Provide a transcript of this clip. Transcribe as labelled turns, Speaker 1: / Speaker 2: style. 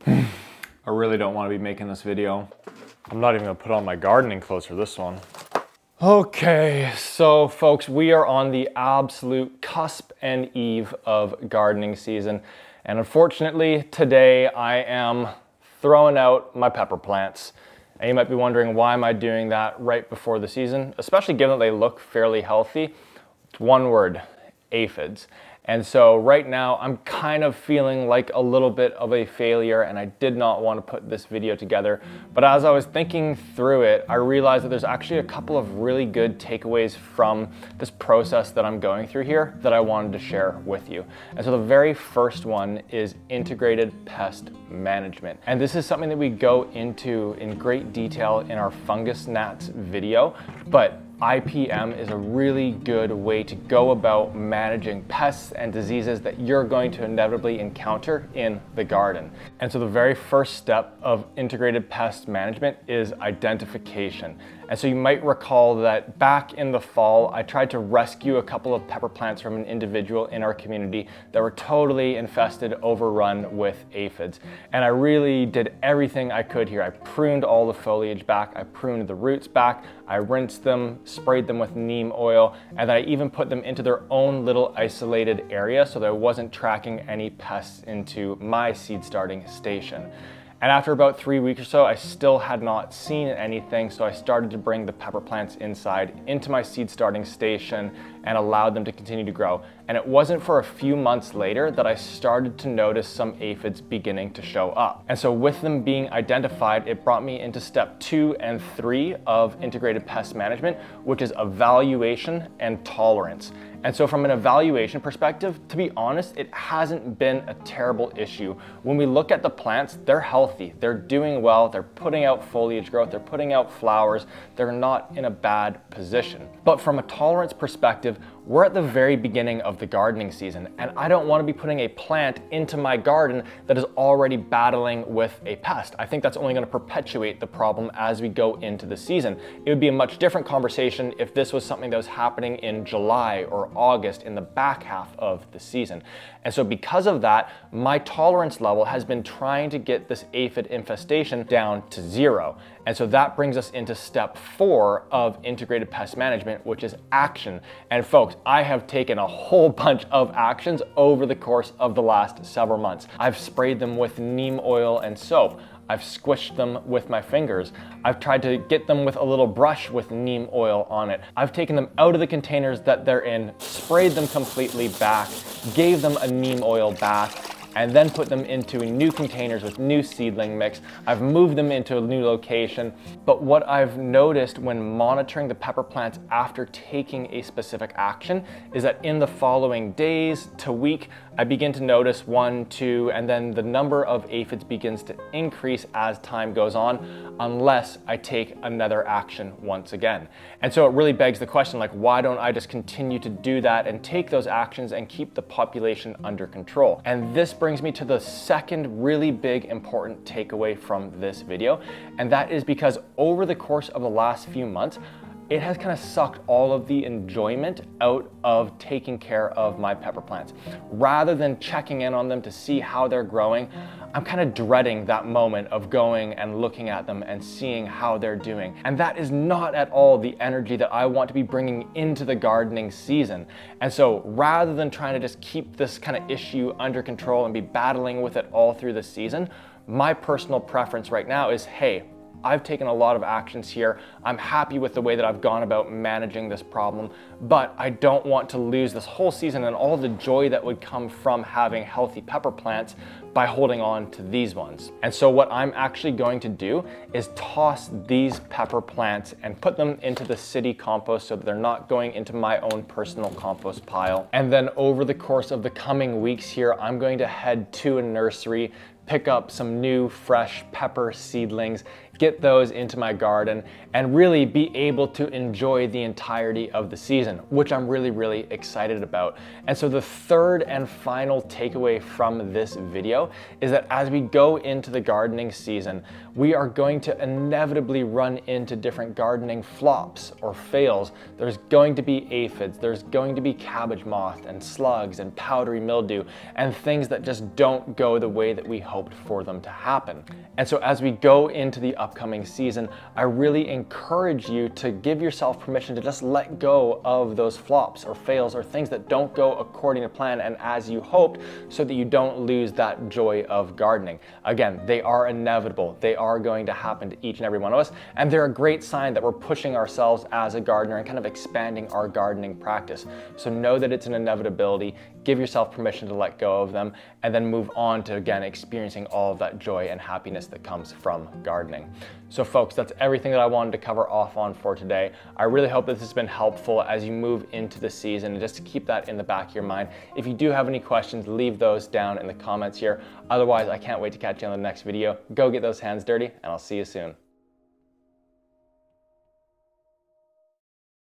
Speaker 1: I really don't want to be making this video. I'm not even gonna put on my gardening clothes for this one. Okay, so folks, we are on the absolute cusp and eve of gardening season. And unfortunately, today I am throwing out my pepper plants. And you might be wondering, why am I doing that right before the season? Especially given that they look fairly healthy. It's one word, aphids. And so right now I'm kind of feeling like a little bit of a failure, and I did not want to put this video together. But as I was thinking through it, I realized that there's actually a couple of really good takeaways from this process that I'm going through here that I wanted to share with you. And so the very first one is integrated pest management. And this is something that we go into in great detail in our fungus gnats video, but IPM is a really good way to go about managing pests and diseases that you're going to inevitably encounter in the garden. And so the very first step of integrated pest management is identification. And so you might recall that back in the fall, I tried to rescue a couple of pepper plants from an individual in our community that were totally infested, overrun with aphids. And I really did everything I could here. I pruned all the foliage back, I pruned the roots back, I rinsed them, sprayed them with neem oil, and then I even put them into their own little isolated area so that I wasn't tracking any pests into my seed starting station. And after about 3 weeks or so, I still had not seen anything, so I started to bring the pepper plants inside into my seed starting station and allowed them to continue to grow. And it wasn't for a few months later that I started to notice some aphids beginning to show up. And so with them being identified, it brought me into step 2 and 3 of integrated pest management, which is evaluation and tolerance. And so from an evaluation perspective, to be honest, it hasn't been a terrible issue. When we look at the plants, they're healthy, they're doing well, they're putting out foliage growth, they're putting out flowers, they're not in a bad position. But from a tolerance perspective, we're at the very beginning of the gardening season, and I don't want to be putting a plant into my garden that is already battling with a pest. I think that's only going to perpetuate the problem as we go into the season. It would be a much different conversation if this was something that was happening in July or August in the back half of the season. And so because of that, my tolerance level has been trying to get this aphid infestation down to 0. And so that brings us into step 4 of integrated pest management, which is action. And folks, I have taken a whole bunch of actions over the course of the last several months. I've sprayed them with neem oil and soap. I've squished them with my fingers. I've tried to get them with a little brush with neem oil on it. I've taken them out of the containers that they're in, sprayed them completely back, gave them a neem oil bath, and then put them into new containers with new seedling mix. I've moved them into a new location. But what I've noticed when monitoring the pepper plants after taking a specific action is that in the following days to week, I begin to notice 1, 2, and then the number of aphids begins to increase as time goes on, unless I take another action once again. And so it really begs the question, like, why don't I just continue to do that and take those actions and keep the population under control? And this brings me to the second really big important takeaway from this video, and that is because over the course of the last few months, it has kind of sucked all of the enjoyment out of taking care of my pepper plants. Rather than checking in on them to see how they're growing, I'm kind of dreading that moment of going and looking at them and seeing how they're doing. And that is not at all the energy that I want to be bringing into the gardening season. And so rather than trying to just keep this kind of issue under control and be battling with it all through the season, my personal preference right now is, hey, I've taken a lot of actions here. I'm happy with the way that I've gone about managing this problem, but I don't want to lose this whole season and all the joy that would come from having healthy pepper plants by holding on to these ones. And so what I'm actually going to do is toss these pepper plants and put them into the city compost so that they're not going into my own personal compost pile. And then over the course of the coming weeks here, I'm going to head to a nursery, pick up some new fresh pepper seedlings, get those into my garden, and really be able to enjoy the entirety of the season, which I'm really excited about. And so the third and final takeaway from this video is that as we go into the gardening season, we are going to inevitably run into different gardening flops or fails. There's going to be aphids, there's going to be cabbage moth and slugs and powdery mildew and things that just don't go the way that we hoped for them to happen. And so as we go into the upcoming season, I really encourage you to give yourself permission to just let go of those flops or fails or things that don't go according to plan and as you hoped, so that you don't lose that joy of gardening. Again, they are inevitable. They are going to happen to each and every one of us, and they're a great sign that we're pushing ourselves as a gardener and kind of expanding our gardening practice. So know that it's an inevitability, give yourself permission to let go of them, and then move on to, again, experiencing all of that joy and happiness that comes from gardening. So folks, that's everything that I wanted to cover off on for today. I really hope that this has been helpful as you move into the season, and just to keep that in the back of your mind. If you do have any questions, leave those down in the comments here. Otherwise, I can't wait to catch you on the next video. Go get those hands dirty, and I'll see you soon.